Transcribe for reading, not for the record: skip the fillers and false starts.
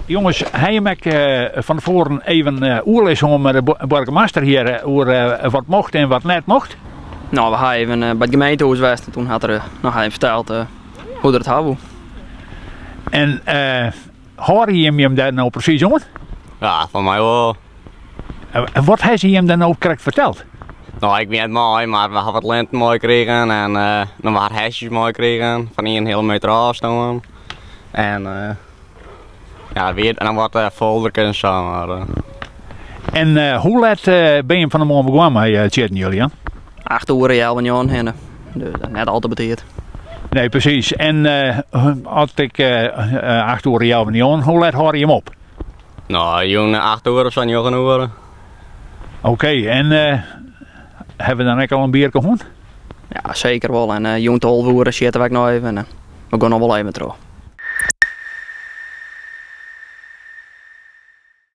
Jongens, hij je van tevoren even oerlis om de burgemeester hier over wat mocht en wat net mocht? Nou, we gaan even bij het gemeentehuis geweest en toen had er nog even verteld hoe er het hadden. En hoor je hem daar nou precies om? Ja, van mij wel. En wat heeft hij hem dan ook correct verteld? Nou, ik weet het mooi, maar we hebben wat linten mooi gekregen en dan waren hesjes mooi gekregen van 1 hele meter afstand. En ja, weer, en dan wat folderken en zo. Maar, En hoe laat ben je van de morgen begonnen met chatten, Julian? 8 uur in Jan heen. Dus net altijd beteerd. Nee, precies. En als ik 8 uur jou niet aan, hoe laat hoor je hem op? nou, jongen, 8 uur of zo niet genoeg. Oké, en hebben we dan ook al een bier gehad? Ja, zeker wel. En jong te 11 uur zitten we nog even. En we gaan nog wel even terug.